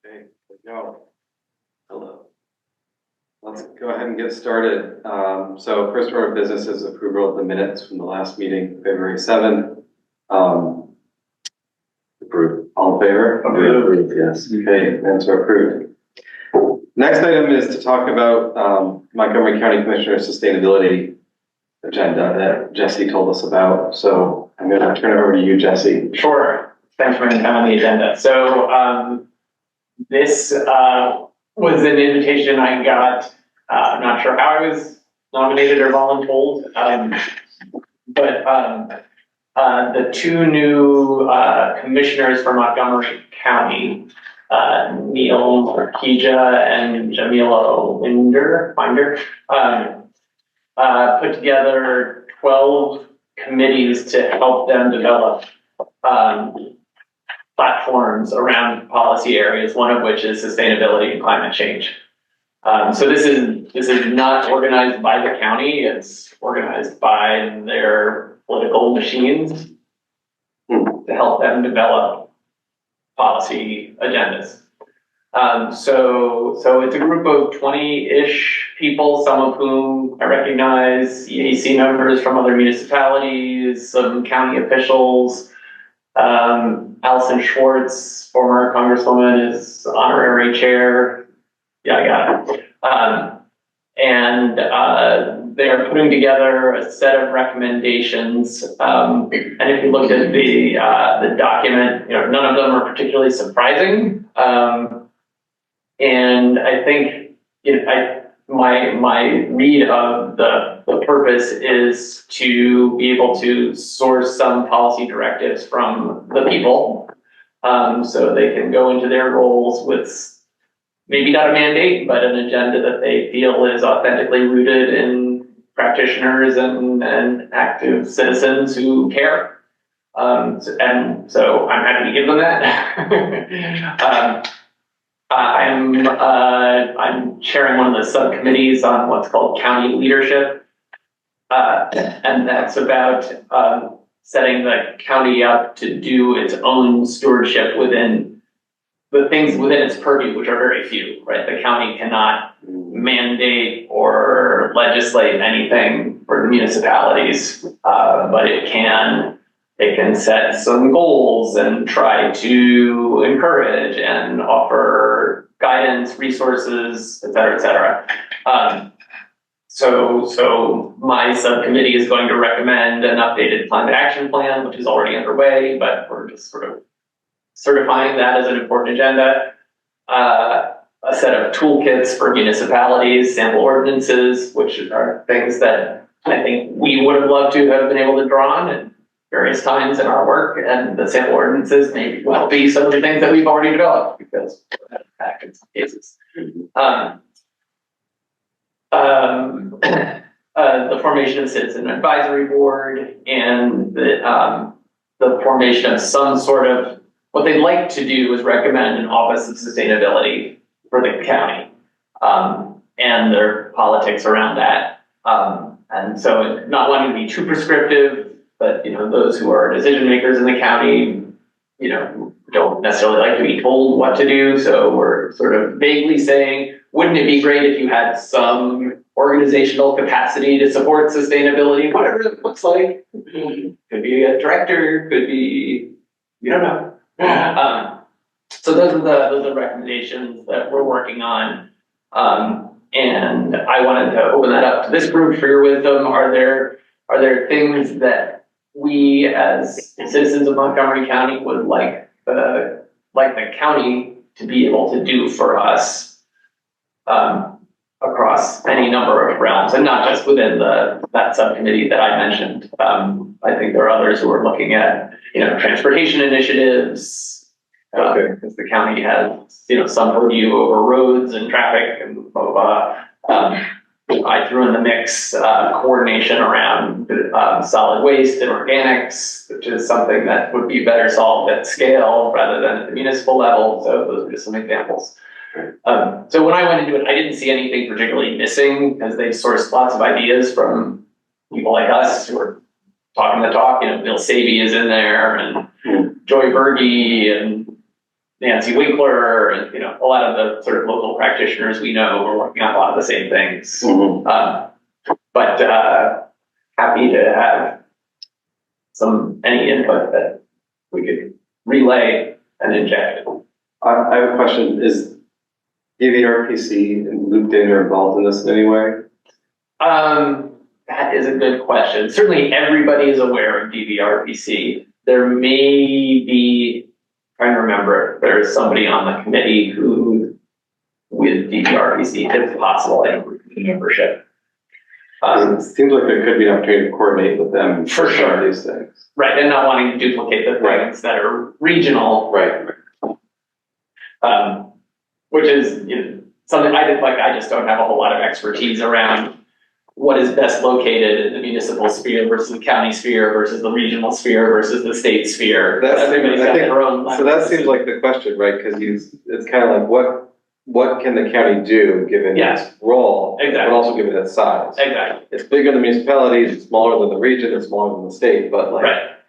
Okay, here we go. Hello. Let's go ahead and get started. So first order of business is approval of the minutes from the last meeting, February 7th. Approved. All in favor? Approved. Yes. Okay, minutes are approved. Next item is to talk about Montgomery County Commissioner Sustainability agenda that Jesse told us about. So I'm going to turn it over to you, Jesse. Sure. Thanks for having time on the agenda. So this was an invitation I got. I'm not sure how I was nominated or voluntold, but the two new commissioners for Montgomery County, Neil Marquija and Jamila Winder, put together 12 committees to help them develop platforms around policy areas, one of which is sustainability and climate change. So this is not organized by the county, it's organized by their political machines to help them develop policy agendas. So it's a group of 20-ish people, some of whom I recognize, EAC members from other municipalities, some county officials. Allison Schwartz, former congresswoman, is honorary chair. Yeah, I got it. And they're putting together a set of recommendations. And if you look at the document, none of them are particularly surprising. And I think my read of the purpose is to be able to source some policy directives from the people, so they can go into their roles with maybe not a mandate, but an agenda that they feel is authentically rooted in practitioners and active citizens who care. And so I'm happy to give them that. I'm chairing one of the subcommittees on what's called county leadership, and that's about setting the county up to do its own stewardship within the things within its purview, which are very few, right? The county cannot mandate or legislate anything for the municipalities, but it can set some goals and try to encourage and offer guidance, resources, et cetera, et cetera. So my subcommittee is going to recommend an updated climate action plan, which is already underway, but we're just sort of certifying that as an important agenda. A set of toolkits for municipalities, sample ordinances, which are things that I think we would have loved to have been able to draw on at various times in our work, and the sample ordinances may well be some of the things that we've already developed because we're back in some cases. The formation of citizen advisory board and the formation of some sort of, what they'd like to do is recommend an office of sustainability for the county, and their politics around that. And so not wanting to be too prescriptive, but those who are decision makers in the county, don't necessarily like to be told what to do. So we're sort of vaguely saying, wouldn't it be great if you had some organizational capacity to support sustainability, whatever it looks like? Could be a director, could be, you don't know. So those are the recommendations that we're working on. And I wanted to open that up to this group for your wisdom. Are there things that we as citizens of Montgomery County would like the county to be able to do for us, across any number of realms, and not just within that subcommittee that I mentioned? I think there are others who are looking at transportation initiatives, because the county has some purview over roads and traffic and blah blah blah. I threw in the mix coordination around solid waste and organics, which is something that would be better solved at scale rather than at the municipal level. So those are just some examples. So when I went into it, I didn't see anything particularly missing, because they've sourced lots of ideas from people like us who are talking the talk. Bill Sabey is in there, and Joy Berge, and Nancy Winkler and, you know, a lot of the sort of local practitioners we know are working on a lot of the same things. But happy to have any input that we could relay and inject. I have a question. Is DVRPC looped in or involved in this in any way? That is a good question. Certainly everybody is aware of DVRPC. There may be, trying to remember, if there's somebody on the committee who, with DVRPC, if possible, any membership. It seems like there could be an opportunity to coordinate with them For sure. these things. Right, and not wanting to duplicate the things that are regional. Right. Which is, you know, something I just don't have a whole lot of expertise around what is best located in the municipal sphere versus the county sphere versus the regional sphere versus the state sphere. Everybody's got their own. So that seems like the question, right? Because it's kind of like what can the county do given its role, exactly, but also given its size? Exactly. It's bigger than municipalities, it's smaller than the region, it's smaller than the state, but like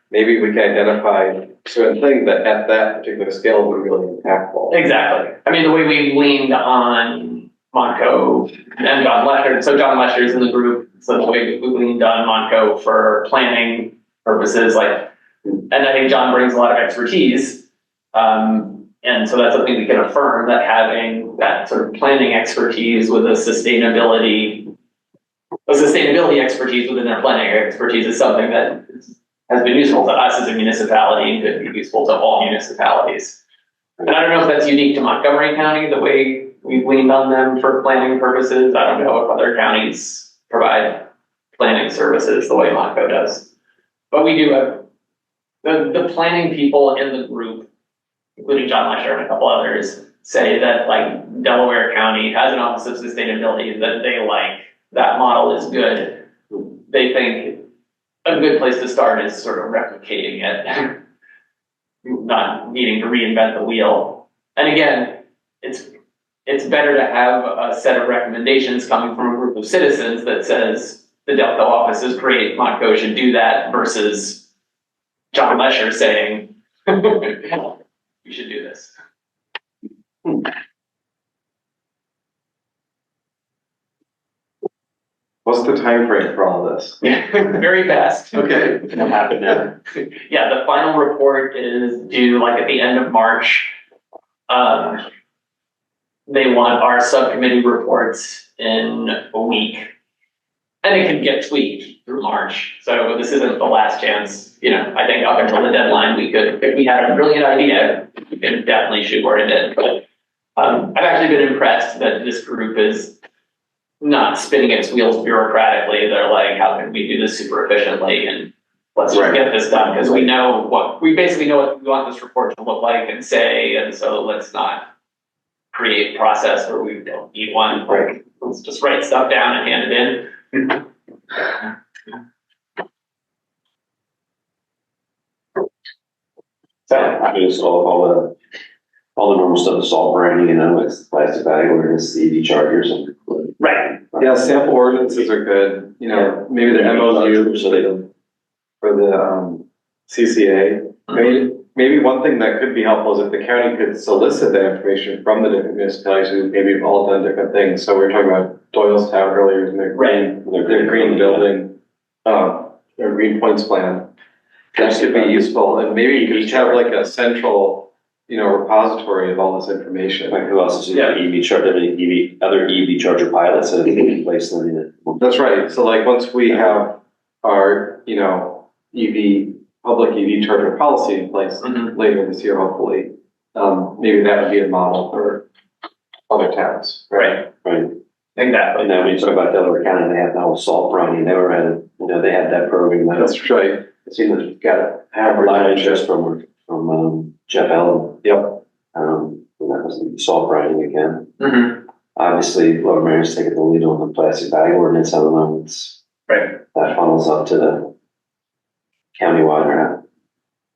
maybe we can identify certain things that at that particular scale would be really impactful. Exactly. I mean, the way we leaned on Montco and John Lesher, so John Lesher's in the group, so the way we leaned on Montco for planning purposes, and I think John brings a lot of expertise. And so that's something we can affirm, that having that sort of planning expertise with a sustainability expertise within their planning expertise is something that has been useful to us as a municipality and could be useful to all municipalities. And I don't know if that's unique to Montgomery County, the way we've leaned on them for planning purposes. I don't know if other counties provide planning services the way Montco does. But we do have the planning people in the group, including John Lesher and a couple others, say that like Delaware County has an Office of Sustainability that they like. That model is good. They think a good place to start is sort of replicating it, not needing to reinvent the wheel. And again, it's better to have a set of recommendations coming from a group of citizens that says the Delco office is great, Montco should do that, versus John Lesher saying, you should do this. What's the time frame for all this? Very fast. Okay. It's gonna happen now. Yeah, the final report is due like at the end of March. They want our subcommittee reports in a week. And it can get tweaked through March. So this isn't the last chance. You know, I think up until the deadline, we could, if we had a brilliant idea, we could definitely shoehorn it in. But I've actually been impressed that this group is not spinning its wheels bureaucratically. They're like, how can we do this super efficiently? And let's just get this done, because we basically know what we want this report to look like and say, and so let's not create process where we don't need one. Like, let's just write stuff down and hand it in. So just all the normal stuff, the salt branding, you know, it's plastic bag ordinance, the EV chargers, and Right. Yeah, sample ordinances are good. You know, maybe the MOU so they don't. for the CCA. Maybe one thing that could be helpful is if the county could solicit that information from the different municipalities who maybe have all done different things. So we were talking about Doylestown earlier in their green building, their green points plan. That could be useful, and maybe you could just have like a central, you know, repository of all this information. Like who else is EV charger, other EV charger pilots that have taken place in it. That's right. So like once we have our, you know, public EV charger policy in place later this year, hopefully, maybe that would be a model for other towns. Right. Exactly. And then when you talk about Delaware County, they have the whole salt branding. They had that program. That's right. It seems like got to have a lot of interest from Jeff Ellen. Yep. And that was the salt branding again. Mm-hmm. Obviously, Lower Mary's taking the lead on the plastic bag ordinance. I don't know if it's that funnels up to the countywide or not.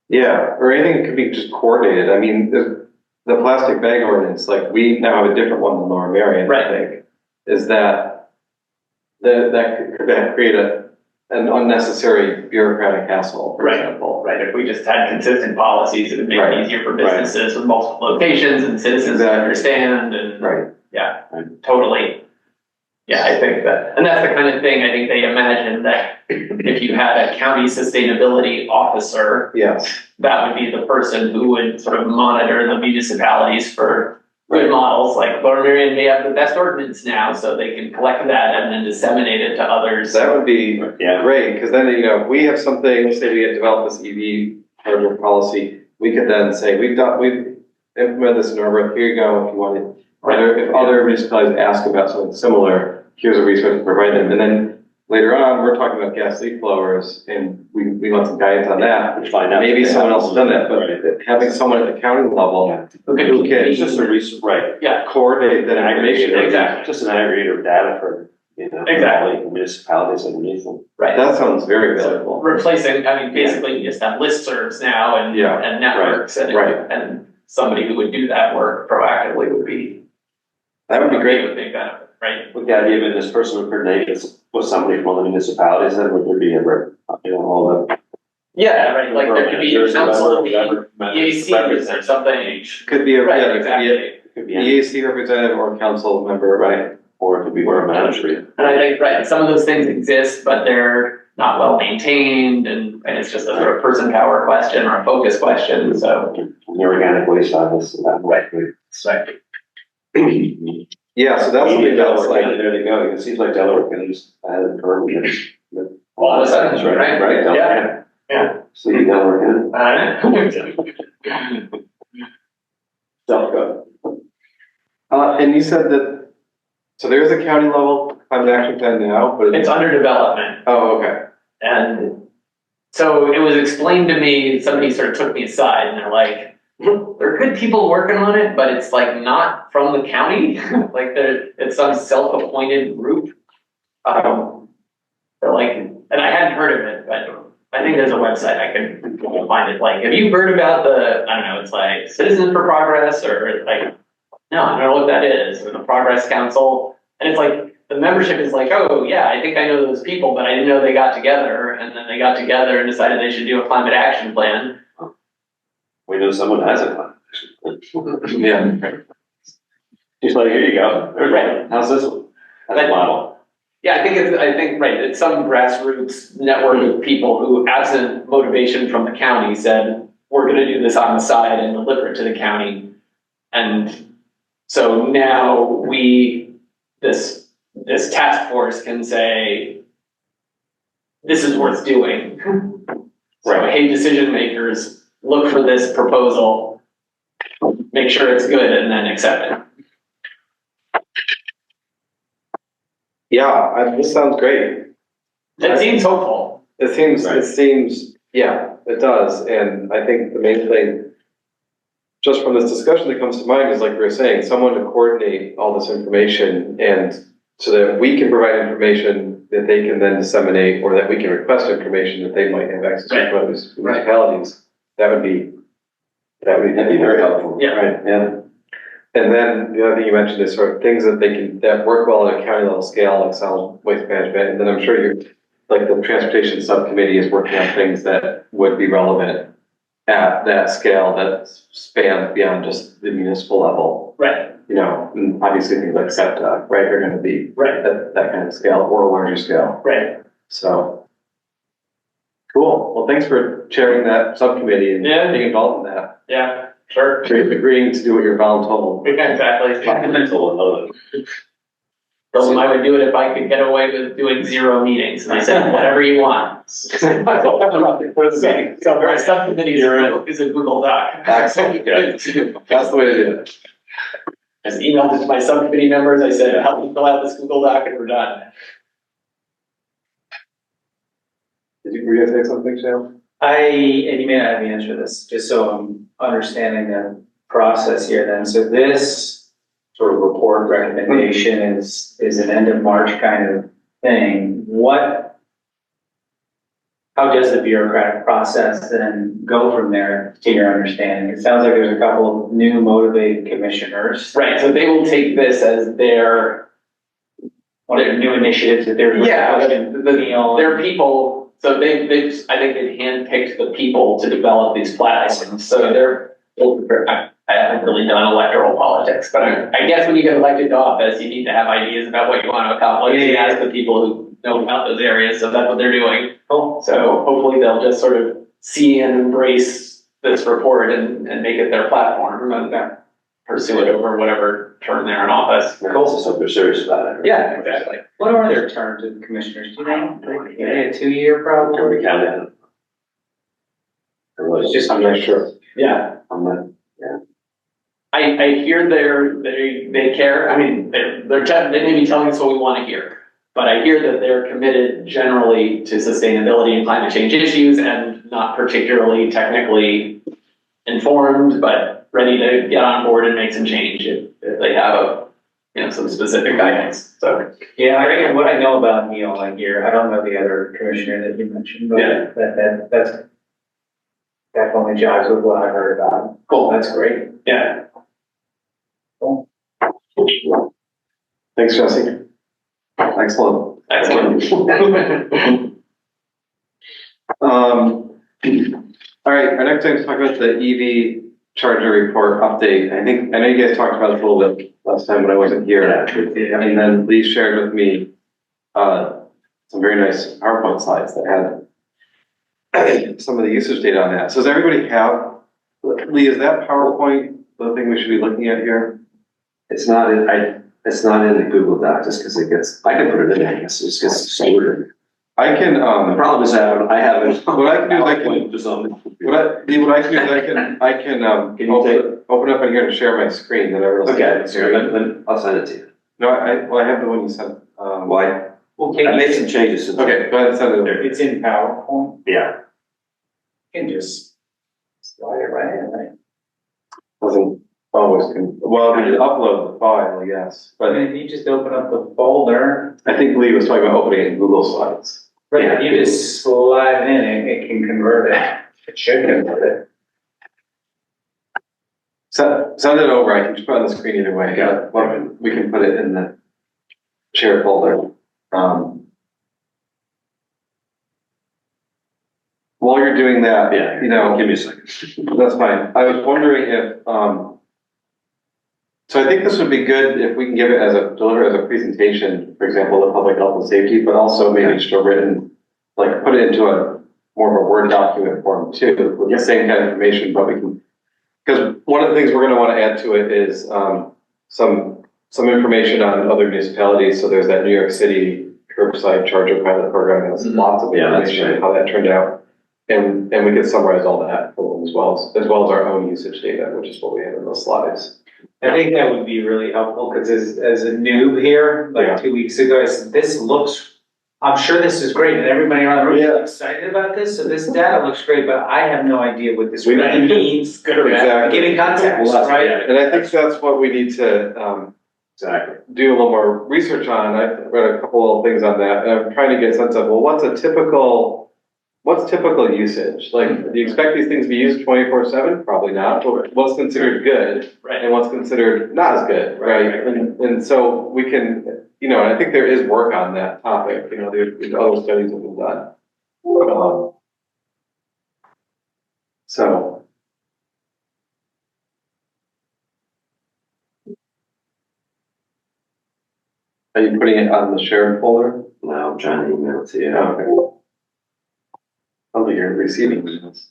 Yeah, or anything that could be just coordinated. I mean, the plastic bag ordinance, like we now have a different one than Lower Marion, I think, is that could create an unnecessary bureaucratic hassle, for Right. example. Right, if we just had consistent policies, it would make Right. it easier for businesses with multiple locations and citizens to Exactly. understand and. Right, Yeah, totally. Yeah, I think that, and that's the kind of thing I think they imagine that if you had a county sustainability officer, yes, that would be the person who would sort of monitor the municipalities for good models, like Lower Merion may have the best ordinance now, so they can collect that and then disseminate it to others. that would be Yeah. great, because then, you know, if we have something, let's say we had developed this EV hardware policy, we could then say, we've implemented this in Norwood, here you go, if you want it. If other municipalities ask about something similar, here's a resource to provide them, and then later on, we're talking about gas leak blowers, and we want some guidance on that. Find out. Maybe someone else has done that, Right. but having someone at the county level who can It's just a right. Yeah, coordinate that information. Exactly. Just an aggregator of data for, Exactly. all the municipalities underneath them. right. That sounds very valuable. Replacing, I mean, basically you just have listservs now and, Yeah, and networks and, right. and somebody who would do that work proactively would be. That would be great. A big benefit, right? Would the idea of this person would coordinate with somebody from one of the municipalities, then would there be all the. Yeah, right, like there could be a council of the EAC or Representative. something. Could be a, Right, yeah, it could be exactly. It could a be any, EAC representative or council member, right? or it could be where a manager. And I think, right, some of those things exist, but they're not well maintained and it's just a sort of person power question or a focus question, so. The organic waste office, that might be. Yeah, so that's something that's Delaware County, like, there they go, it seems like Delaware County just had a permit. All of a sudden, right? Right, Delaware Yeah. County. Yeah. See, Delaware County, Delco. and you said that, so there's a county level climate action plan now, but It's under development. oh, okay, And so it was explained to me, somebody sort of took me aside and they're like, there are good people working on it, but it's like not from the county, like it's some self-appointed group. They're like, and I hadn't heard of it, but I think there's a website I can find it. Like, have you heard about the, I don't know, it's like Citizens for Progress or like, no, I don't know what that is, or the Progress Council. And it's like, the membership is like, oh yeah, I think I know those people, but I didn't know they got together. And then they got together and decided they should do a climate action plan. We know someone has a plan. yeah. He's like, here you go. Right. How's this one? That's a model. Yeah, I think, right, it's some grassroots network of people who, absent motivation from the county, said, we're gonna do this on the side and deliver it to the county. And so now this task force can say, this is worth doing. So, Right. hey, decision makers, look for this proposal, make sure it's good, and then accept it. Yeah, this sounds great. It seems hopeful. It seems, Right. yeah, it does, and I think the main thing, just from this discussion that comes to mind is like we were saying, someone to coordinate all this information and so that we can provide information that they can then disseminate, or that we can request information that they might have access to Right. from those municipalities. That would be That'd be very helpful. Yeah. Right. Yeah. And then the other thing you mentioned is sort of things that that work well at a county level scale, like solid waste management. And then I'm sure like the transportation subcommittee is working on things that would be relevant at that scale that spans beyond just the municipal level. Right. You know, and obviously things like SEPTA, right, are gonna be Right. that kind of scale or a larger scale. Right. So. Cool. Well, thanks for chairing that subcommittee and Yeah. being involved in that. Yeah, sure. For agreeing to do what you're voluntold. Exactly. I Told them I would do it if I could get away with doing 0 meetings, and I said, whatever you want. So our subcommittee is a Google Doc. Excellent. That's the way to do it. Just emailed it to my subcommittee members, I said, help me fill out this Google Doc and we're done. Were you gonna say something, Sam? And you may not have the answer to this, just so I'm understanding the process here then. So this sort of report recommendation is an end of March kind of thing. How does the bureaucratic process then go from there, to your understanding? It sounds like there's a couple of new motivated commissioners. Right, so they will take this as their one of the new initiatives that they're. Yeah, Neil. their people, so I think they've handpicked the people to develop these platforms, so I haven't really done electoral politics, but I guess when you get elected to office, you need to have ideas about what you want to accomplish. You ask the people who know about those areas, so that's what they're doing. Cool. So hopefully they'll just sort of see and embrace this report and make it their platform and pursue it over whatever term they're in office. Cool, so they're serious about it. Yeah, exactly. What are their terms of commissioners, do you know? Are they a 2-year probably? Already counted. It's just, I'm not sure. Yeah. I'm not, I hear they care, I mean, they may be telling us what we want to hear, but I hear that they're committed generally to sustainability and climate change issues and not particularly technically informed, but ready to get on board and make some change if they have some specific guidance, so. yeah, what I know about Neil, I hear, I don't know the other commissioner that you mentioned, but Yeah. that's definitely jives with what I heard about him. Cool. That's great. Yeah. Thanks, Jesse. Excellent. Excellent. All right, our next thing is talk about the EV charger report update. I know you guys talked about this a little bit last time when I wasn't here. Yeah. And then Lee shared with me, some very nice PowerPoint slides that had some of the usage data on that. So does everybody have, Lee, is that PowerPoint the thing we should be looking at here? it's not in the Google Doc, just because I can put it in there, I guess, it just gets stored. I can, The problem is I haven't. What I can do is I can- Just on the computer. what I can do is I can Can you open up in here and share my screen, then everyone's. Okay, so then I'll send it to you. No, I have the one you sent. Well, Well, I made some changes since. Okay, go ahead and send it over. It's in PowerPoint, Yeah, you can just slide it right in, right? Doesn't always, well, we just upload the file, I guess, But but if you just open up the folder, I think Lee was talking about opening it in Google Slides. right, you just slide in it can convert it. It should convert it. Send it over, I can just put it on the screen either way, we can put it in the share folder. While you're doing that, yeah, you know, give me a second. that's fine. I was wondering if, so I think this would be good if we can give it deliver it as a presentation, for example, the public health and safety, but also maybe just a written, like put it into a more of a Word document form too, with the same kind of information, but we can, because one of the things we're gonna wanna add to it is, some information on other municipalities. So there's that New York City curbside charger pilot program, has lots of Yeah, that's information, right. how that turned out. And we could summarize all that for them as well as our own usage data, which is what we have in those slides. I think that would be really helpful, because as a noob here, Yeah. like 2 weeks ago, I said, I'm sure this is great, and everybody around the room Yeah. is excited about this, so this data looks great, but I have no idea what this We really don't. means. Good or bad. Exactly. Giving context, Well, that's- right? yeah. And I think that's what we need to, Exactly. do a little more research on. I read a couple of things on that, and I'm trying to get a sense of, well, what's typical usage? Like, do you expect these things to be used 24/7? Probably not. But what's considered good Right. and what's considered not as good, right? And so we can, and I think there is work on that topic, there's other studies that have been done. So. Are you putting it on the shared folder? Now I'm trying to email it to you. Okay. I think you're receiving this.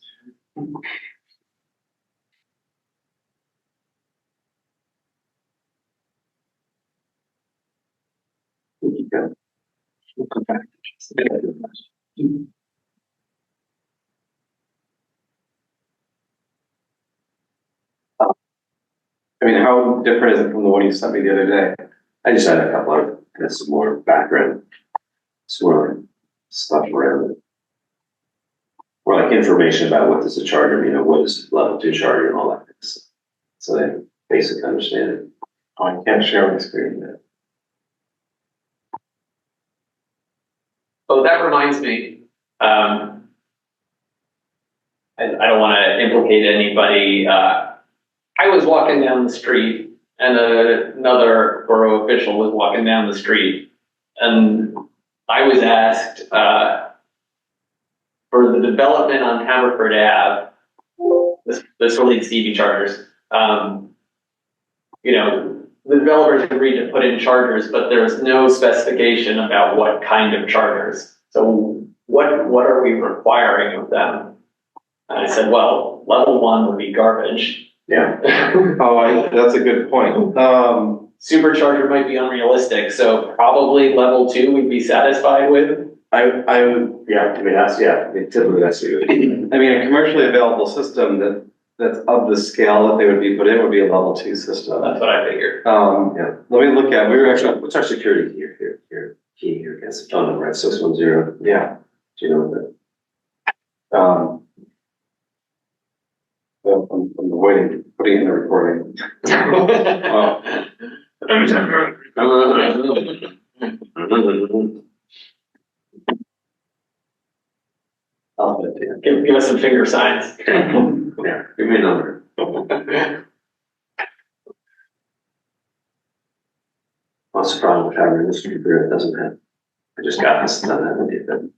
I mean, how different is it from the one you sent me the other day? I just had a couple of, some more background, some more stuff around it. Or like information about what does a charger mean, what is level 2 charger and all that kind of stuff. So they basically understand it. Oh, I can't share my screen yet. Oh, that reminds me, I don't want to implicate anybody. I was walking down the street and another borough official was walking down the street and I was asked, for the development on Haverford Ave, this relates to EV chargers. You know, the developers agreed to put in chargers, but there was no specification about what kind of chargers. So what are we requiring of them? And I said, well, level 1 would be garbage. Yeah. That's a good point. Supercharger might be unrealistic, so probably level 2 we'd be satisfied with. I would, yeah, I mean, typically that's what you would. I mean, a commercially available system that's of the scale that they would be put in would be a level 2 system. That's what I figured. Yeah. Let me look at, we were actually, What's our security key here, against the phone number, right, 610, yeah. do you know what So I'm avoiding putting it in the recording. that? I'll put it in. Give us some finger signs. Yeah, give me a number. What's the problem with having this computer? It doesn't have, I just got this done, I don't need that.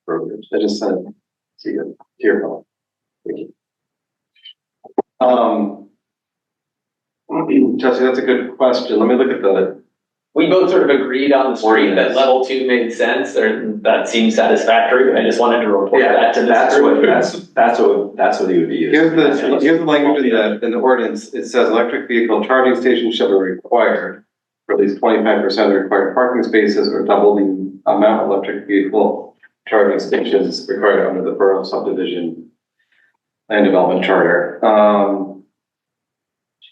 Programs. I just sent it to you, to your phone. Thank you. Jesse, that's a good question. Let me look at the, We both sort of agreed on the street that level 2 made sense, or that seemed satisfactory, but I just wanted to report that to this That's group. what he would be using. here's the language in the ordinance. It says electric vehicle charging stations shall be required for at least 25% of the required parking spaces or double the amount of electric vehicle charging stations required under the borough subdivision land development charter.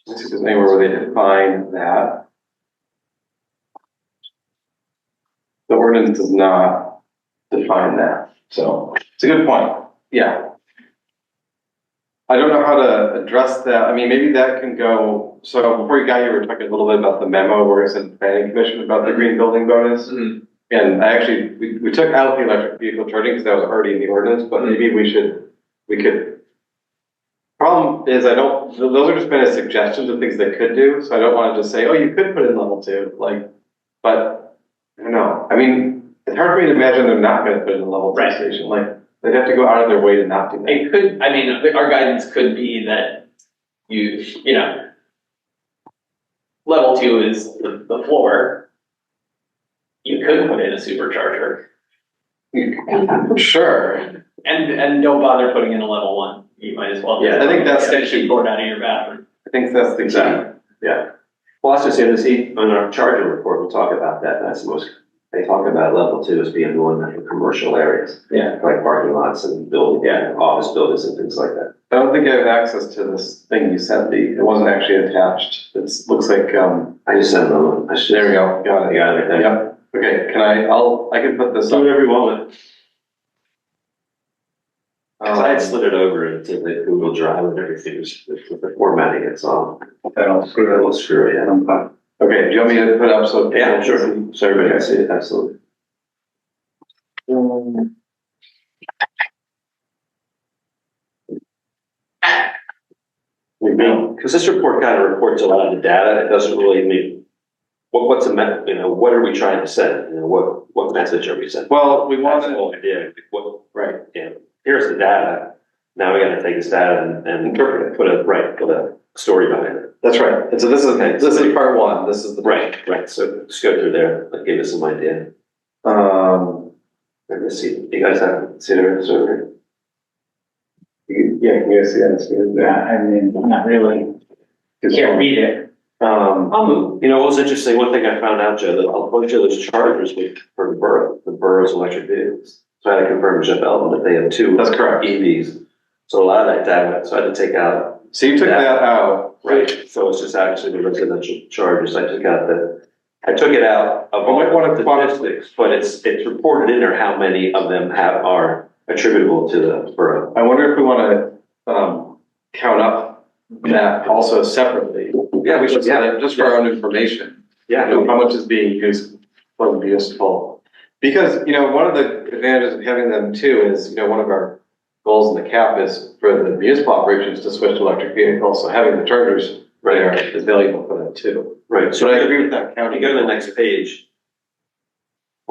Let's see if there's anywhere where they define that. The ordinance does not define that, so it's a good point, yeah. I don't know how to address that, I mean, maybe that can go, so before you got here, we were talking a little bit about the memo where it said planning commission about the green building bonus. Mhm. And I actually, we took out the electric vehicle charging because that was already in the ordinance, but maybe we could. Problem is, those are just been as suggestions of things they could do, so I don't wanna just say, oh, you could put in level 2, but, I don't know, I mean, it's hard for me to imagine they're not gonna put in a level 2 Right. station, they'd have to go out of their way to not do that. It could, I mean, our guidance could be that you know, level 2 is the floor. You could put in a supercharger Sure, and don't bother putting in a level 1. You might as well. Yeah, I think that's extension cord out of your bathroom. I think that's the key. Yeah. Well, I was just saying, this, on our charging report, we'll talk about that, that's the most, they talk about level 2 as being the one that for commercial areas. Yeah. Like parking lots and building, office buildings and things like that. I don't think I have access to this thing you sent me, it wasn't actually attached, it looks like, I just sent them, there we go, got it. got it, right Yep, okay, I can put this Do up. whatever you want. Cause I had Um, slid it over into the Google Drive and everything, with the formatting, it's all. That'll screw it. It'll screw it, yeah. Okay, do you want me to put it up so? Yeah, sure, so everybody can see it, absolutely. Because this report kind of reports a lot of the data, it doesn't really mean, what's a, what are we trying to send, what message are we sending? Well, we That's the wanted, whole idea, what, right, here's the data, now we gotta take this data and interpret it, put a story behind it. that's right, and so this Okay. is part 1, this is the. Right, so just go through there, like, give us some idea. Let me see, you guys have, see the survey? Yeah, can you guys see that? Yeah, I mean, not really, can't read it. I'll move. You know, what was interesting, one thing I found out, Joe, that a bunch of those chargers for the borough's electric vehicles. So I had to confirm with Jeff Elton that they have 2. That's correct. EVs. So a lot of that data, so I had to take out, So you took that out, right, so it's just actually the residential chargers, I took it out of You might all wanna the statistics, but it's reported in there how many of them are attributable to the borough. I wonder if we wanna, count up that also separately. Yeah, we should, Just for our own information. Yeah, How much is being used for useful? Because, one of the advantages of having them too is, one of our goals in the cap is for the municipal operations to switch to electric vehicles, so having the chargers there is valuable for them too. right, so But I agree with that When county. you go to the next page,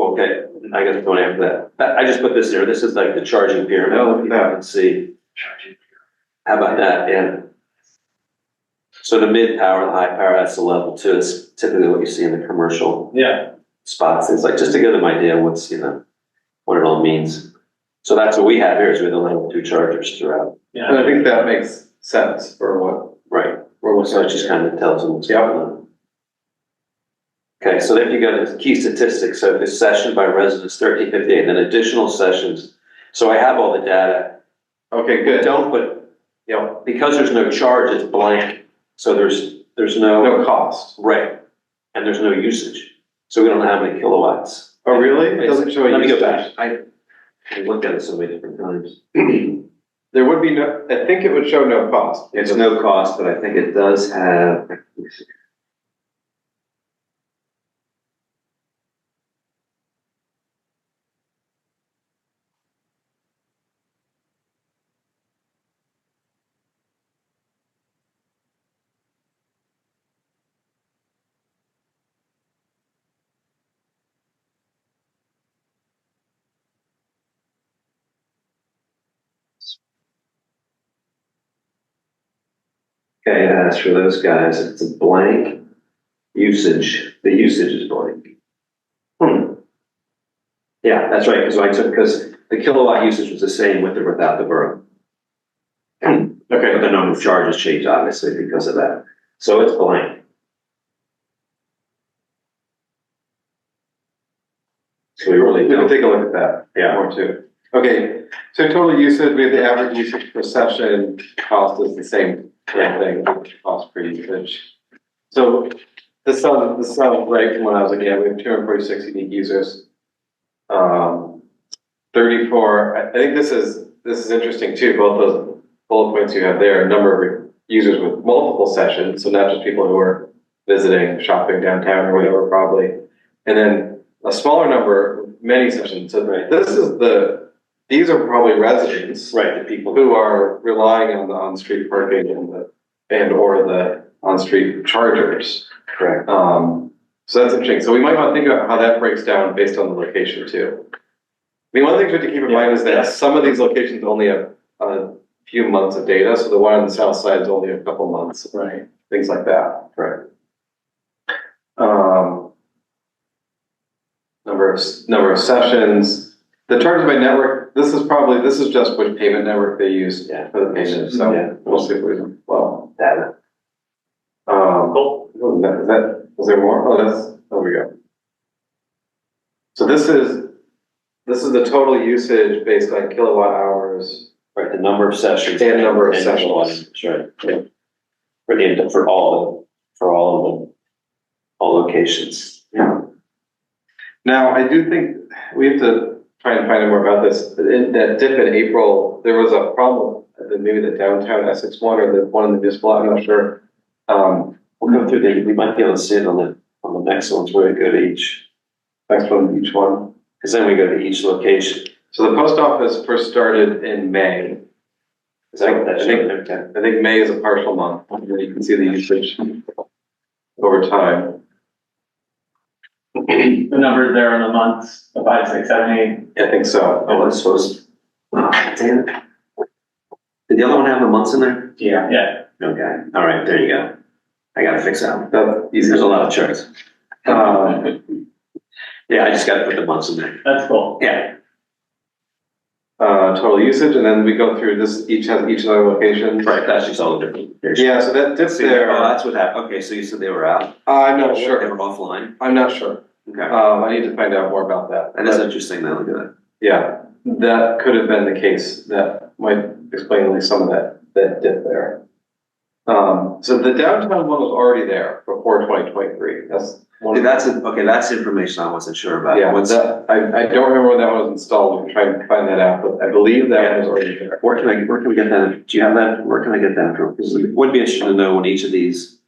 Okay, I guess going after that. I just put this there. This is like the charging pyramid. Oh, look at that. Let's see. How about that? Yeah. So the mid power, the high power, that's the level two. It's typically what you see in the commercial Yeah. spots. It's like just to give them an idea what's, what it all means. So that's what we have here is we have the level two chargers throughout. And I think that makes sense for what Right. we're looking So at. it just kind of tells them what's going on. Okay, so then you go to key statistics. So this session by residents, 1358, and then additional sessions. So I have all the data. Okay, good. Don't put, because there's no charge, it's blank. So there's No cost. right, and there's no usage. So we don't know how many kilowatts. Oh, really? It doesn't show a Let me go usage. back. I looked at it so many different times. There would be no, I think it would show no cost. It's no cost, but I think it does have. Okay, as for those guys, it's a blank usage. The usage is blank. Yeah, that's right, because the kilowatt usage was the same with or without the borough. Okay. But the number of charges changed obviously because of that. So it's blank. So we really We can don't. take a look at that. Yeah. More too. Okay, so total usage, we have the average usage per session, cost is the same thing, cost per usage. So this sounds right from when I was like, yeah, we have 246 unique users. 34, I think this is interesting too, both those bullet points you have there, number of users with multiple sessions, so not just people who are visiting, shopping downtown or whatever probably. And then a smaller number, many sessions, so these are probably residents. Right, the people. Who are relying on the on-street parking and or the on-street chargers. Correct. So that's interesting. So we might want to think about how that breaks down based on the location too. I mean, one of the things we have to keep in mind is that some of these locations only have a few months of data. So the one on the south side is only a couple months. Right. Things like that. Right. Number of sessions. The charges by network, this is just which payment network they use for the payment, so Yeah. we'll see if we can, well. Data. Was there more? Oh, we go. So this is the total usage based on kilowatt hours. Right, the number of sessions. And number of sessions. sessions. Right. For all of them, all locations. Yeah. Now, I do think we have to try and find out more about this. In that dip in April, there was a problem at maybe the downtown Essex one or the one in the municipal, I'm not sure. We'll go through we might be able to see it on the next ones where we go to each one. Because then we go to each location. So the post office first started in May. Is that what that shows? Okay. I think May is a partial month, and you can see the usage over time. The numbers there on the months, the 5, 6, 7, 8. I think so. Oh, that's supposed. Oh, damn it. Did the other one have the months in there? Yeah. Okay, all right, there you go. I gotta fix that one. That's easy. There's a lot of charts. Um, Yeah, I just gotta put the months in there. That's cool. Yeah. total usage, and then we go through this, each of the locations. Right, that's just all the different. Yeah, so that dip Oh, there, that's what happened. Okay, so you said they were out. I'm not They sure. were offline. I'm not sure. Okay. I need to find out more about that. That is But, interesting, though, look at that. yeah, that could have been the case. That might explain at least some of that dip there. So the downtown one was already there before 2023. That's one. Okay, that's information I wasn't sure about. Yeah, What's, I don't remember when that one was installed. We're trying to find that out, but I believe that one was already there. where can we get that? Do you have that? Where can I get that from? Because it would be interesting to know when each of these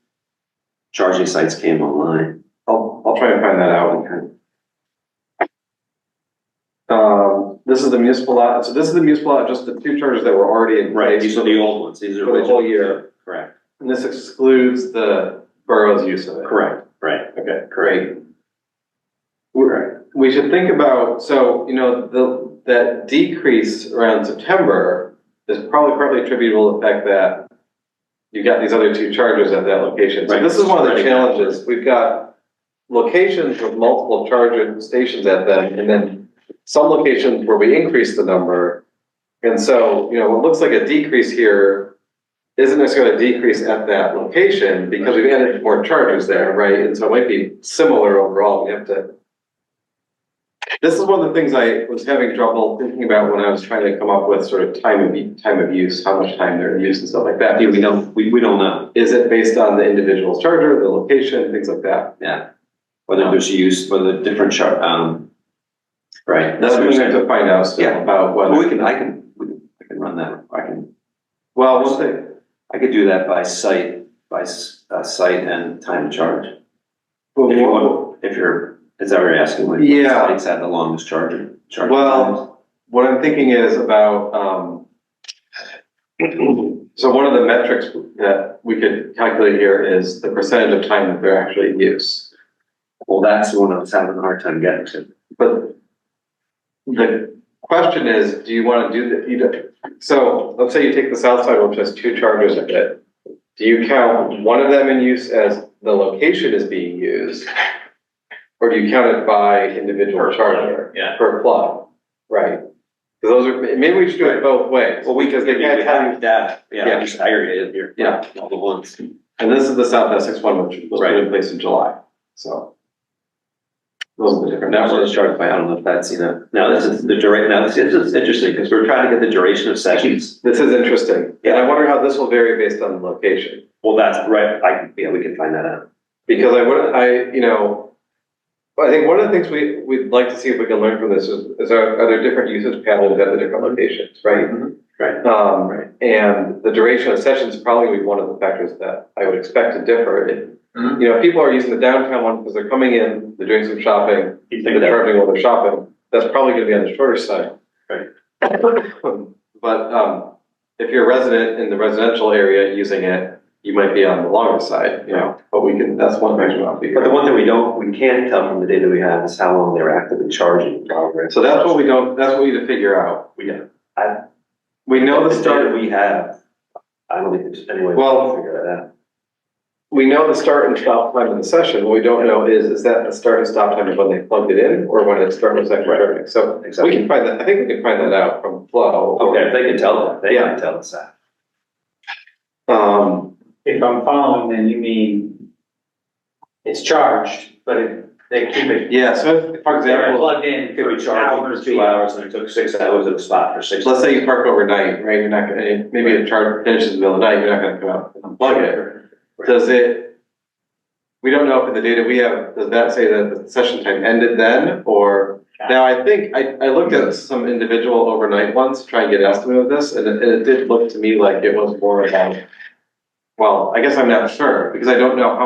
charging sites came online. I'll try and find that out. This is the municipal lot. So this is the municipal lot, just the two chargers that were already in place. These are the old ones. These are For the whole year. Correct. And this excludes the borough's use of it. Correct. Right. Okay, great. we should think about, so, you know, that decrease around September is probably partly attributable to the fact that you got these other two chargers at that location. So Right. this is one of the Spreading challenges. We've got locations with multiple charger stations at them, and then some locations where we increase the number. And so, you know, what looks like a decrease here isn't necessarily a decrease at that location because we've added more chargers there, right? And so it might be similar overall. We have to. This is one of the things I was having trouble thinking about when I was trying to come up with sort of time of use, how much time they're in use and stuff like that. We don't know, Is it based on the individual charger, the location, things like that? yeah. Whether there's use, whether different right. That's what we have to find out still Yeah. about Well, whether. I can run that, Well, one thing, I could do that by site, site and time to charge. well, If you want, is that what you're asking? Like, Yeah. Sites have the longest charging times? well, what I'm thinking is about, so one of the metrics that we could calculate here is the percentage of time that they're actually in use. Well, that's the one I was having a hard time getting to. But the question is, do you want to do so let's say you take the south side, which has two chargers in it. Do you count one of them in use as the location is being used? Or do you count it by individual charger? Yeah. Per plug, right? Because those are, maybe we should do it both ways. Well, because they can't tell you. data, Yeah. just aggregated here. Yeah. All the ones. And this is the South Essex one, which was put in place in July, so. Those are the different That was numbers. charged by, I don't know if that's, now this is the duration, now this is interesting, because we're trying to get the duration of sessions. This is interesting, and I wonder how this will vary based on the location. Well, that's right, we can find that out. Because I think one of the things we'd like to see if we can learn from this is are there different usage patterns at the different locations, right? Right. Right. And the duration of sessions probably would be one of the factors that I would expect to differ. Mhm. You know, people are using the downtown one because they're coming in, they're doing some shopping, You they're think that, charging while they're shopping. That's probably gonna be on the shorter side. Right. But, if you're a resident in the residential area using it, you might be on the longer side, you know, but that's one measure I'll figure but the out. one thing we can't tell from the data we have is how long they're actively charging. So that's what we need to figure out. We know. We know the data start, we have, I don't think there's any way we Well- can figure that out. we know the start and stop time of the session. What we don't know is that the start and stop time of when they plugged it in or when it started actually charging. So we Exactly. can find that, I think we can find that out from Flow. Okay, if they can tell that, they Yeah. can tell us that. If I'm following, then you mean it's charged, but they keep it, Yeah, so if, for they're example, plugged in It could be for charging hours. for 2 hours and it took 6 hours at a spot for 6. let's say you park overnight, right? You're not gonna, maybe the charge finishes in the middle of the night, you're not gonna come out and unplug it. Does it, we don't know if in the data we have, does that say that the session time ended then, or? Now, I think, I looked at some individual overnight ones to try and get an estimate of this, and it did look to me like it was more about, well, I guess I'm not sure, because I don't know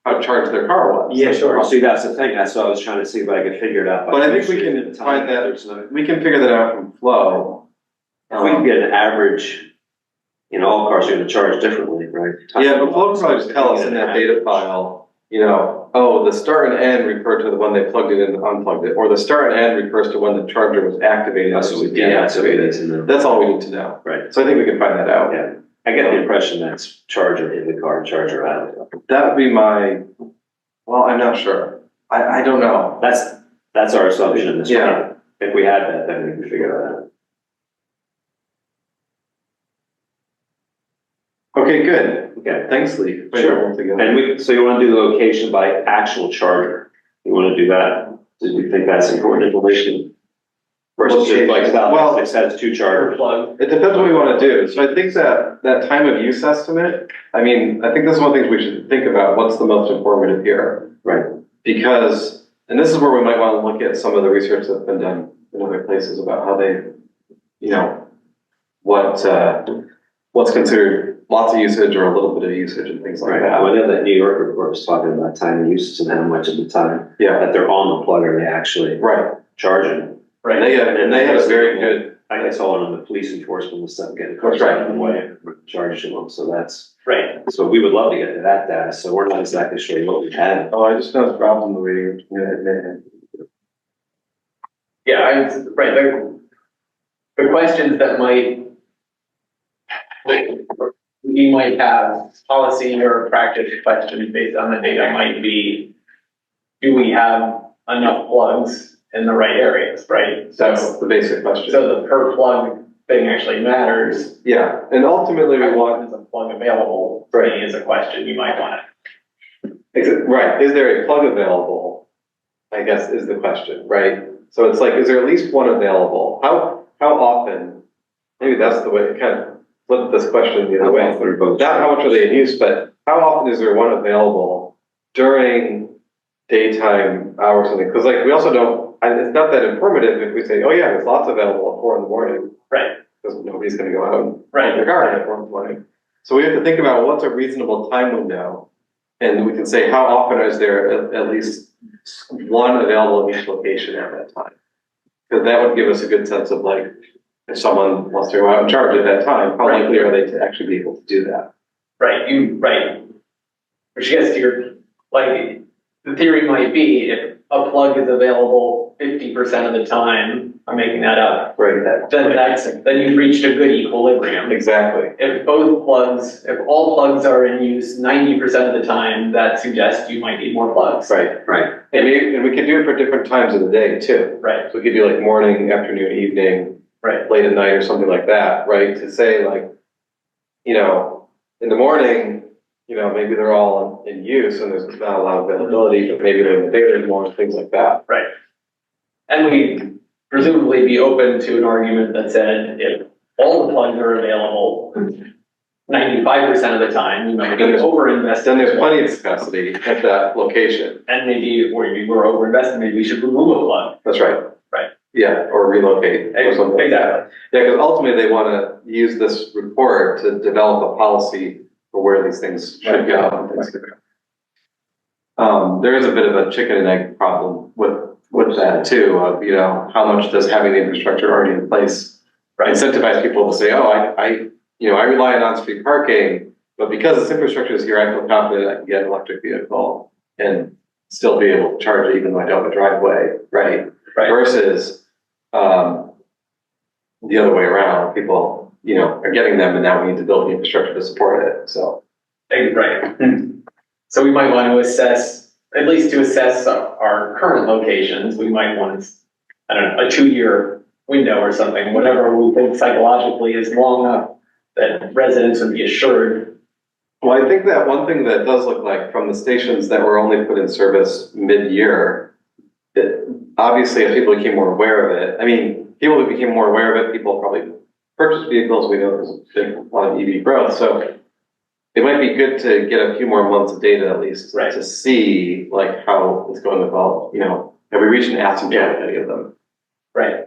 how charged their car was. Yeah, sure. See, that's the thing, that's what I was trying to see if I could figure it out. But I think we can find that, we can figure that out from Flow. If we can get an average, all cars are gonna charge differently, right? Yeah, but Flow can probably just tell us in that data file, the start and end refer to the one they plugged it in and unplugged it, or the start and end refers to when the charger was activated That's versus what we, yeah, that's what we need deactivated. to know. That's all we need to know. Right. So I think we can find that out. Yeah, I get the impression that's charger in the car, charger out. That would be I'm not sure. I don't know. That's our assumption in this Yeah. one. If we had that, then we can figure that out. Okay, good. Okay. Thanks, Lee. Sure. So you wanna do the location by actual charger? You wanna do that? Did we think that's important information? Versus just like Well- South Essex has 2 Per chargers. plug. It depends what we want to do. So I think that time of use estimate, I think this is one of the things we should think about. What's the most informative here? Right. Because, and this is where we might want to look at some of the research that's been done in other places about how they, what's considered lots of usage or a little bit of usage and things like Right, that. I know that New York report was talking about time and usage and how much of the time Yeah, that they're on the plug are they actually right. charging. And they had a very good, I guess all of the police enforcement and stuff getting cars That's right. out of the way, charging them, so that's, Right. so we would love to get to that data, so we're not exactly sure what we have. I just noticed problems in the waiting room. Yeah, Yeah, right, the questions that we might have policy or practice questions based on the data might be, do we have enough plugs in the right areas, right? That's So, the basic question. so the per plug thing actually matters. Yeah, and ultimately we want, Is a plug available, Right. is a question you might want right, is there a plug available? I guess is the question, right? So it's like, is there at least one available? How often? Maybe that's the way to kind of flip this question the other way. They're both. Not how much are they in use, but how often is there one available during daytime hours or something? Because like, we also don't, and it's not that informative if we say, oh yeah, there's lots available at 4 a.m. Right. Because nobody's gonna go out and Right. in their garden at 4 a.m. So we have to think about what's a reasonable time window. And we can say, how often is there at least one available in each location at that time? Because that would give us a good sense of like, if someone wants to go out and charge at that time, how Right. likely are they to actually be able to do that? Right, which gets to your, like, the theory might be if a plug is available 50% of the time, I'm making that up, Right. then you've reached a good equilibrium. Exactly. If all plugs are in use 90% of the time, that suggests you might need more plugs. Right. Right. And we could do it for different times of the day too. Right, So we could do like morning, afternoon, evening, right, late at night or something like that, right? To say like, you know, in the morning, you know, maybe they're all in use and there's not a lot of availability, but maybe during the day there's more, things like that. and we presumably be open to an argument that said if all the plugs are available 95% of the time, you might be over-invested. Then there's plenty of capacity at that location. And maybe, or we were over-invested, maybe we should remove a plug. That's right. Right. Yeah, or relocate or something. Exactly. Yeah, because ultimately they want to use this report to develop a policy for where these things should go and things like that. There is a bit of a chicken and egg problem with that too, of, you know, how much does having the infrastructure already in place incentivize people to say, oh, I rely on on-street parking, but because this infrastructure is here, I feel confident I can get an electric vehicle and still be able to charge it even though I don't have a driveway, right? Versus, the other way around, people, you know, are getting them and now we need to build the infrastructure to support it, so. Right. So we might want to assess, at least to assess our current locations, we might want, I don't know, a 2-year window or something, whatever we think psychologically is long enough that residents would be assured. Well, I think that one thing that does look like from the stations that were only put in service mid-year, that obviously as people became more aware of it, I mean, people who became more aware of it, people probably purchased vehicles, we know there's a lot of EV growth, so it might be good to get a few more months of data at least to see like how it's going with all, you know, have we reached an asymptote with any of them? Right.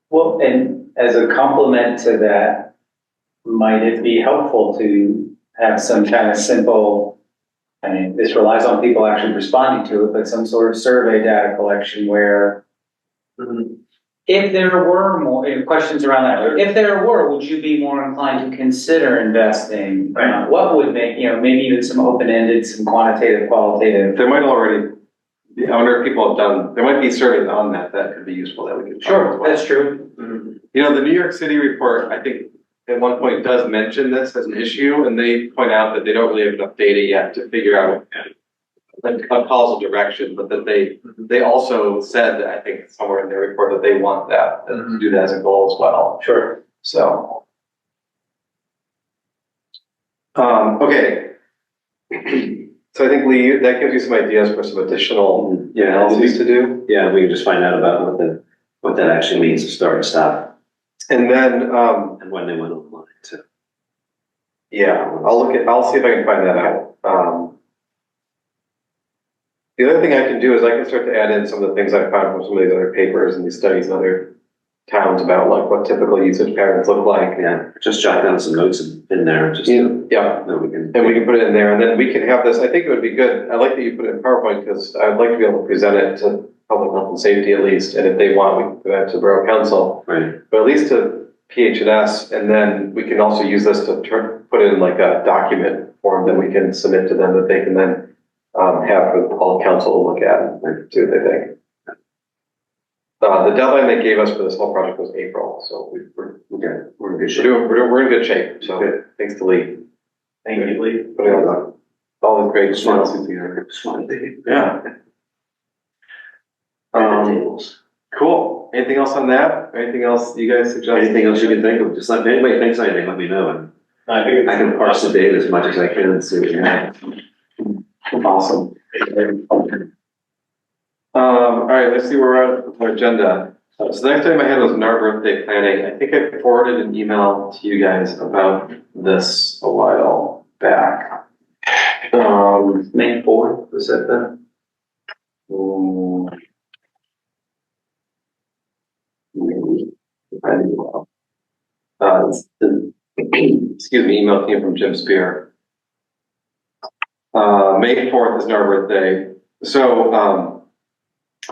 Well, and as a complement to that, might it be helpful to have some kind of simple, I mean, this relies on people actually responding to it, but some sort of survey data collection where if there were more questions around that, if there were, would you be more inclined to consider investing? Right. What would make, you know, maybe even some open-ended, some quantitative, qualitative. There might already, I wonder if people have done, there might be surveys on that could be useful that we could. find as well. That's true. You know, the New York City report, I think at one point does mention this as an issue and they point out that they don't really have enough data yet to figure out a causal direction, but that they also said that I think somewhere in their report that they want that, to do that as a goal as well. Sure. So. Okay. So I think Lee, that gives you some ideas for some additional analyses to do. Yeah, we can just find out about what that actually means to start and stop, And then, and when they went online too. yeah, I'll see if I can find that out. The other thing I can do is I can start to add in some of the things I found from some of these other papers and these studies in other towns about like what typical usage patterns look like. Yeah, just jot down some notes in there, just Yeah, that we can. and we can put it in there and then we can have this, I think it would be good. I like that you put it in PowerPoint because I'd like to be able to present it to public health and safety at least. And if they want, we can present it to Borough Council, Right, but at least to PHS. And then we can also use this to put in like a document form that we can submit to them that they can then have for all council to look at and see what they think. The deadline they gave us for this whole project was April, so we're We're in good shape. we're in good shape, so thanks to Lee. Thank you, Lee. Putting all the great Smart. smiles together. Smart thing. Yeah. Tables. Cool. Anything else on that? Anything else you guys suggest? Anything else you can think of, just let, if anybody thinks of anything, let me know, and I think I can parse the data as much as I can and see what you have. Awesome. All right, let's see where we're at with our agenda. So the next time I had was in our birthday planning. I think I forwarded an email to you guys about this a while back. May 4th, was that the? Excuse me, email came from Jim Spear. May 4th is our birthday. So,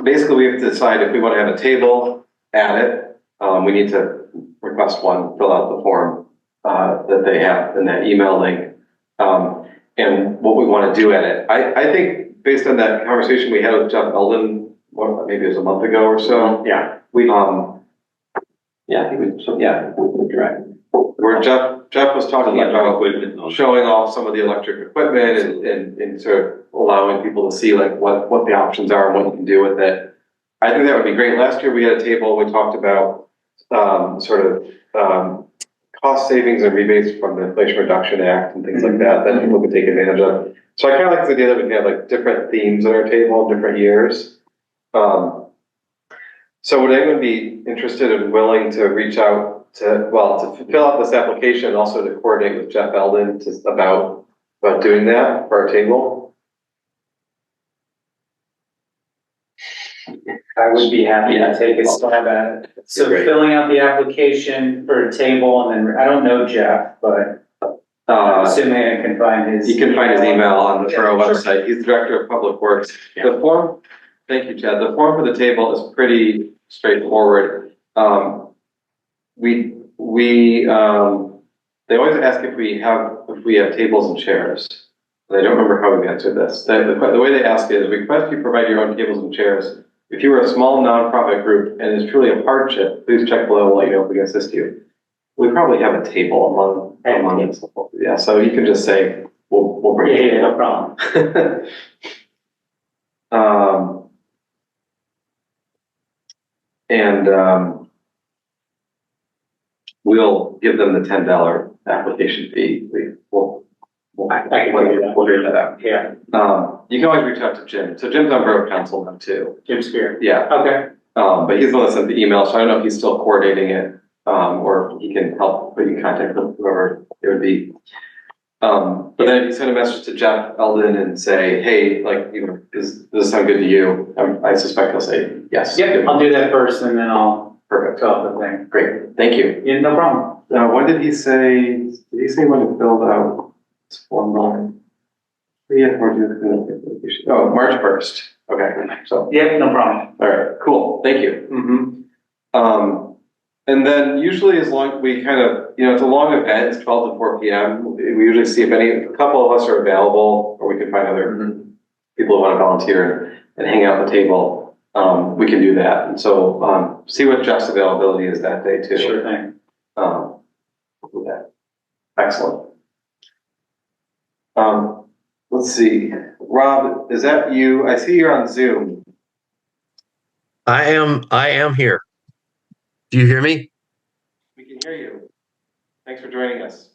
basically we have to decide if we want to have a table at it. We need to request one, fill out the form, that they have in that email link. And what we want to do at it. I think based on that conversation we had with Jeff Eldon, maybe it was a month ago or so. Yeah, We, yeah, I think you're right. where Jeff was talking about Equipment. showing off some of the electric equipment and sort of allowing people to see like what the options are and what you can do with it. I think that would be great. Last year we had a table, we talked about, cost savings and rebates from the Inflation Reduction Act and things like that people could take advantage of. So I kind of like the idea that we can have like different themes at our table, different years. So would anyone be interested and willing to reach out to fill out this application and also to coordinate with Jeff Eldon about doing that for our table? I would be happy to take a stab at it. So Great. filling out the application for a table and then, I don't know Jeff, but assuming I can find his. You can find his email on the Borough Yeah, sure. website. He's the Director of Public Works. The form, thank you, Chad. The form for the table is pretty straightforward. They always ask if we have tables and chairs. And I don't remember how we answered this. The way they ask it is, request you provide your own tables and chairs. If you are a small nonprofit group and it's truly a hardship, please check below. We'll let you know if we can assist you. We probably have a table among us. Yeah, so you can just say, we'll bring it. Yeah, no problem. We'll give them the $10 application fee. I can do that. We'll do that. Yeah, You can always reach out to Jim. So Jim's on Borough Council now too. Jim Spear. Yeah. Okay. But he's the one that sent the email, so I don't know if he's still coordinating it, or he can help, but you can contact whoever it would be. But then if you send a message to Jeff Eldon and say, hey, like, does this sound good to you? I suspect he'll say yes. Yep, I'll do that first and then I'll Perfect. fill out the thing. Great, thank you. Yeah, no problem. When did he say when to fill out this form? Oh, March 1st. Okay, so, Yep, no problem. all right, cool, thank you. Mm-hmm. And then usually as long, we kind of, it's a long event, it's 12 to 4 p.m. We usually see if a couple of us are available, or we can find other people who want to volunteer and hang out at the table. We can do that. And so, see what Jeff's availability is that day too. Sure thing. We'll do that. Excellent. Let's see, Rob, is that you? I see you're on Zoom. I am here. Do you hear me? We can hear you. Thanks for joining us.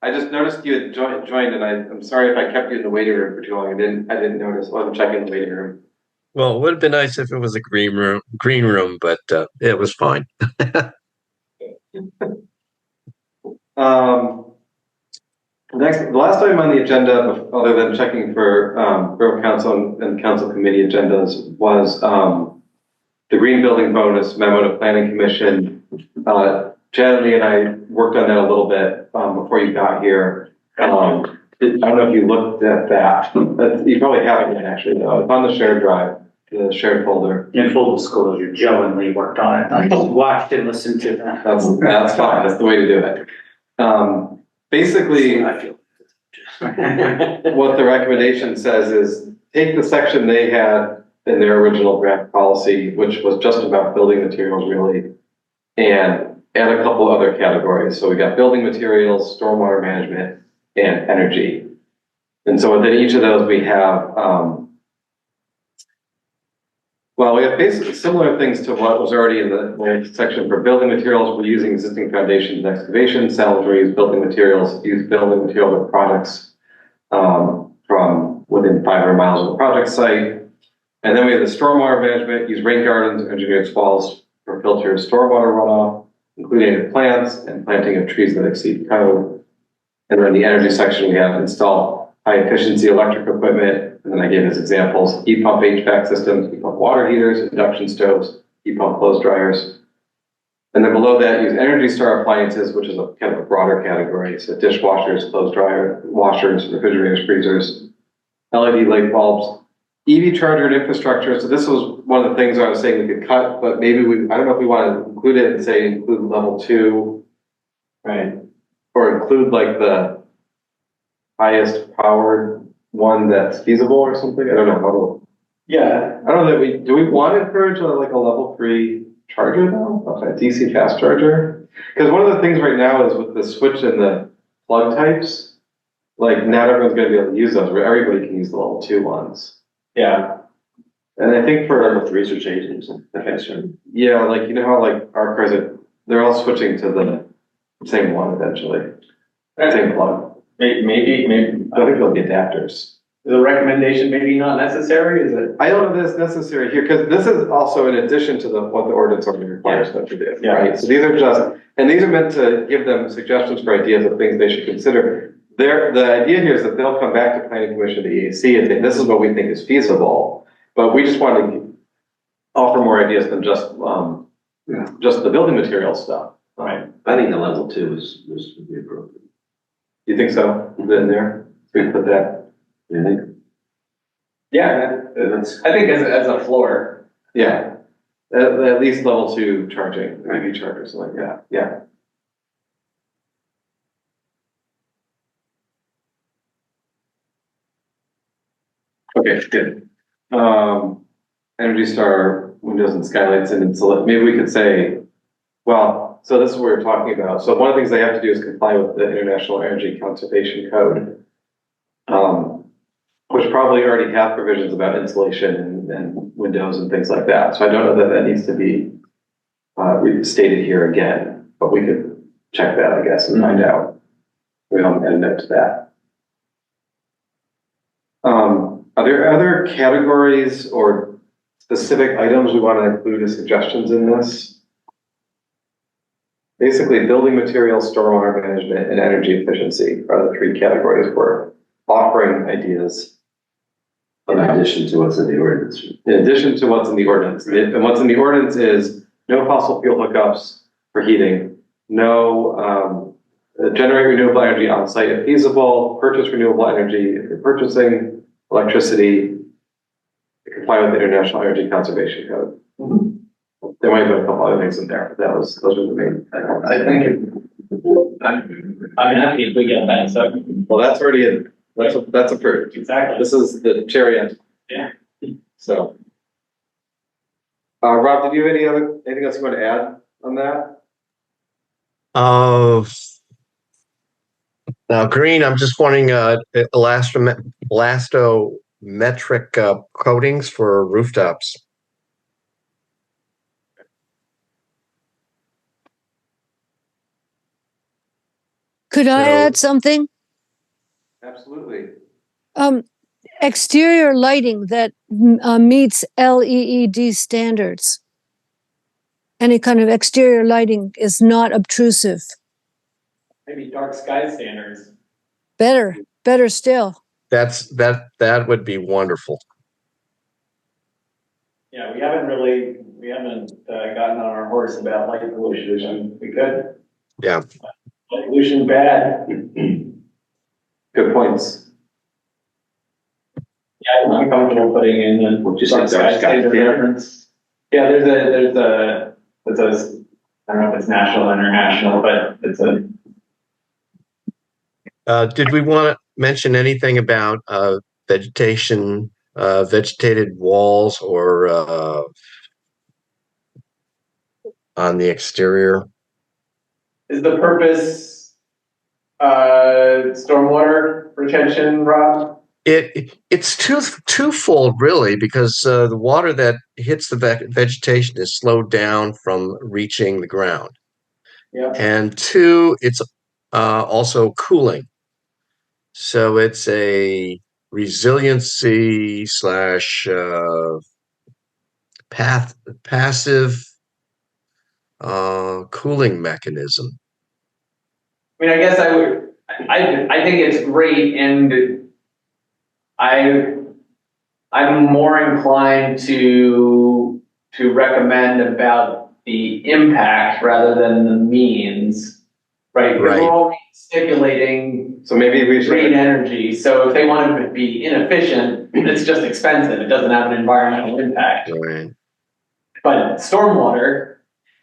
I just noticed you had joined, and I'm sorry if I kept you in the waiting room for too long. I didn't notice. I wasn't checking the waiting room. Well, it would have been nice if it was a green room, but it was fine. The last item on the agenda, other than checking for Borough Council and Council Committee agendas, was the green building bonus memo to Planning Commission. Chad, Lee, and I worked on that a little bit before you got here. I don't know if you looked at that. You probably haven't yet, actually, though. It's on the shared drive, the shared folder. In full disclosure, Joe and Lee worked on it. I watched and listened to that. That's fine. That's the way to do it. Basically, I feel. what the recommendation says is take the section they had in their original draft policy, which was just about building materials really, and add a couple other categories. So we got building materials, stormwater management, and energy. And so within each of those, we have, well, we have basically similar things to what was already in the section for building materials. We're using existing foundations and excavation, salaries, building materials, use building material with products from within 500 miles of the project site. And then we have the stormwater management, use rain gardens, engineered swales for filtered stormwater runoff, including native plants and planting of trees that exceed code. And then the energy section, we have install high efficiency electric equipment. And then I gave as examples, heat pump HVAC systems, heat pump water heaters, induction stoves, heat pump clothes dryers. And then below that, use Energy Star appliances, which is a kind of a broader category. So dishwashers, clothes dryer, washers, refrigerators, freezers, LED light bulbs, EV charger and infrastructure. So this was one of the things I was saying we could cut, but maybe I don't know if we want to include it and say include level 2, right? Or include like the highest powered one that's feasible or something. I don't know how to. Yeah, I don't know that do we want to encourage like a level 3 charger though? Okay, DC fast charger? Because one of the things right now is with the switch and the plug types, like not everyone's going to be able to use those, where everybody can use the level 2 ones. Yeah. And I think for level 3s are changing, the fast charger. Yeah, like you know how like our cars they're all switching to the same one eventually. Same plug. Maybe. I think they'll be adapters. The recommendation maybe not necessary, is it? I don't know if that's necessary here, because this is also in addition to what the ordinance already requires them to do, right? So these are these are meant to give them suggestions for ideas of things they should consider. The idea here is that they'll come back to planning commission, the EAC, and say, this is what we think is feasible, but we just want to offer more ideas than just the building material stuff. Right. I think the level 2 would be appropriate. You think so? Is it in there? We put that. You think? Yeah, I think as a floor. Yeah. At least level 2 charging, EV chargers like that. Yeah. Okay, good. Energy Star windows and skylights and insulate. Maybe we could say, well, so this is what we're talking about. So one of the things they have to do is comply with the International Energy Conservation Code, which probably already have provisions about insulation and windows and things like that. So I don't know that that needs to be stated here again, but we could check that, I guess, and find out. We don't add a note to that. Are there other categories or specific items we want to include as suggestions in this? Basically, building materials, stormwater management, and energy efficiency are the 3 categories we're offering ideas. In addition to what's in the ordinance. In addition to what's in the ordinance. And what's in the ordinance is no fossil fuel hookups for heating, no generate renewable energy on site if feasible, purchase renewable energy if you're purchasing electricity, comply with the International Energy Conservation Code. Mm-hmm. There might have been a couple other things in there, but those were the main. I think I'm happy if we get that. So well, that's already in. That's approved. Exactly. This is the cherry end. Yeah. So, Rob, did you have anything else you want to add on that? Now, Green, I'm just wanting elastometric coatings for rooftops. Could I add something? Absolutely. Exterior lighting that meets LEED standards. Any kind of exterior lighting is not obtrusive. Maybe dark sky standards. Better still. That would be wonderful. Yeah, we haven't gotten on our horse about light pollution. We could. Yeah. Light pollution bad. Good points. Yeah, I'm comfortable putting in the dark sky standard reference. Yeah, there's a I don't know if it's national or international, but it's a. Did we want to mention anything about vegetation vegetated walls or on the exterior. Is the purpose, stormwater retention, Rob? It's twofold really, because the water that hits the vegetation is slowed down from reaching the ground, Yeah. and two, it's also cooling. So it's a resiliency slash passive cooling mechanism. I mean, I guess I think it's great, and I'm more inclined to recommend about the impact rather than the means, right? Because Right. we're all stipulating So maybe we green should, energy, so if they want to be inefficient, it's just expensive, it doesn't have an environmental impact. Right. But stormwater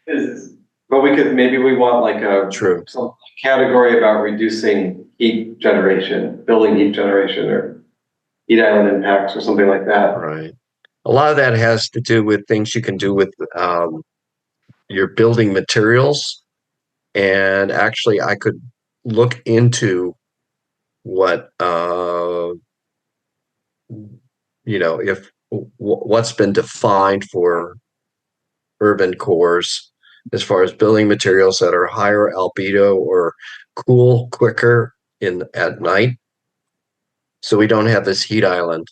is, but maybe we want like True. some category about reducing heat generation, building heat generation, or heat island impacts or something like that. Right. A lot of that has to do with things you can do with your building materials. And actually, I could look into what if what's been defined for urban cores as far as building materials that are higher albedo or cool quicker at night, so we don't have this heat island.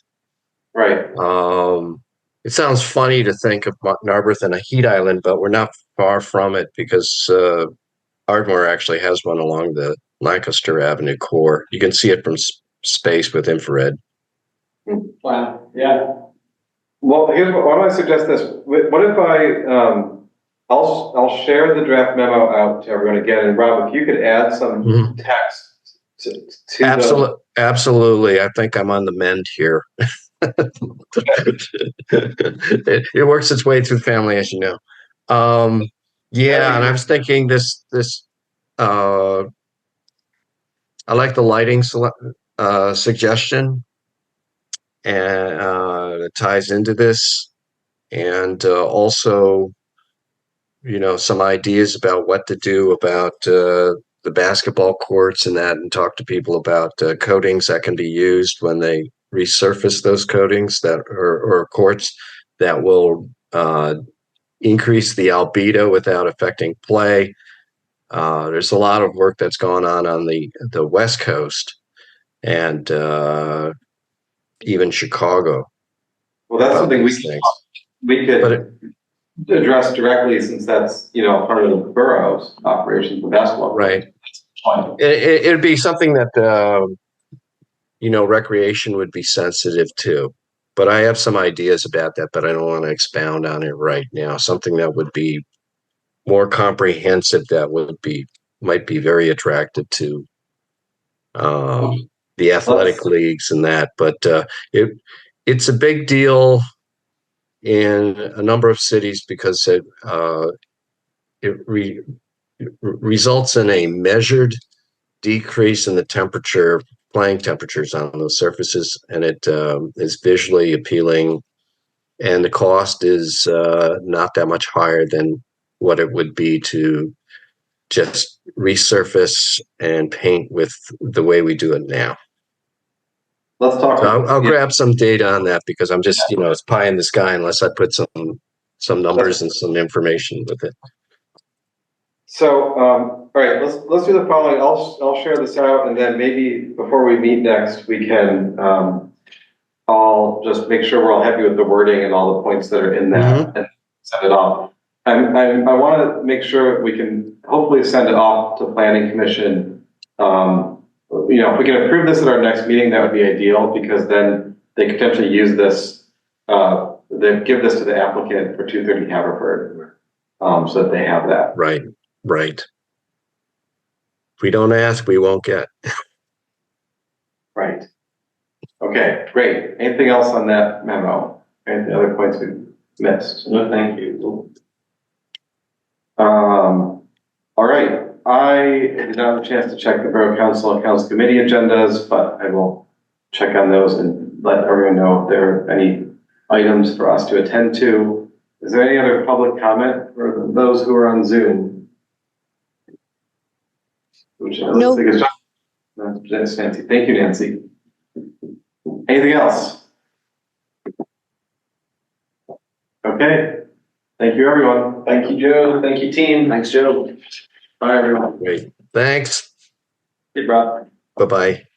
Right. It sounds funny to think of Narberth and a heat island, but we're not far from it, because Ardmore actually has one along the Lancaster Avenue core. You can see it from space with infrared. wow, yeah. Well, why don't I suggest this? What if I'll share the draft memo out to everyone again, and Rob, if you could add some text to Absolutely. I think I'm on the mend here. It works its way through family, as you know. Yeah, and I was thinking this. I like the lighting suggestion, and it ties into this, and also, some ideas about what to do about the basketball courts and that, and talk to people about coatings that can be used when they resurface those coatings or courts that will increase the albedo without affecting play. There's a lot of work that's gone on the West Coast, and even Chicago. Well, that's something we could address directly, since that's part of the borough's operations, the basketball. Right. It'd be something that recreation would be sensitive to. But I have some ideas about that, but I don't want to expound on it right now. Something that would be more comprehensive, that might be very attractive to the athletic leagues and that. But it's a big deal in a number of cities, because it results in a measured decrease in the playing temperatures on those surfaces, and it is visually appealing, and the cost is not that much higher than what it would be to just resurface and paint with the way we do it now. Let's talk. So I'll grab some data on that, because I'm just, it's pie in the sky unless I put some numbers and some information with it. So, all right, let's do the following. I'll share this out, and then maybe before we meet next, we can I'll just make sure we're all happy with the wording and all the points that are in that, and send it off. I want to make sure we can hopefully send it off to Planning Commission. If we can approve this at our next meeting, that would be ideal, because then they could potentially use this. They give this to the applicant for 230 Haverford, so that they have that. Right. If we don't ask, we won't get. Right. Okay, great. Anything else on that memo? Any other points we missed? No, thank you. All right. I did not have a chance to check the Borough Council and Council Committee agendas, but I will check on those and let everyone know if there are any items for us to attend to. Is there any other public comment for those who are on Zoom? Which I Nope. think is that's Nancy. Thank you, Nancy. Anything else? Okay. Thank you, everyone. Thank you, Joe. Thank you, team. Thanks, Joe. Bye, everyone. Great. Thanks. Good, Rob. Bye-bye.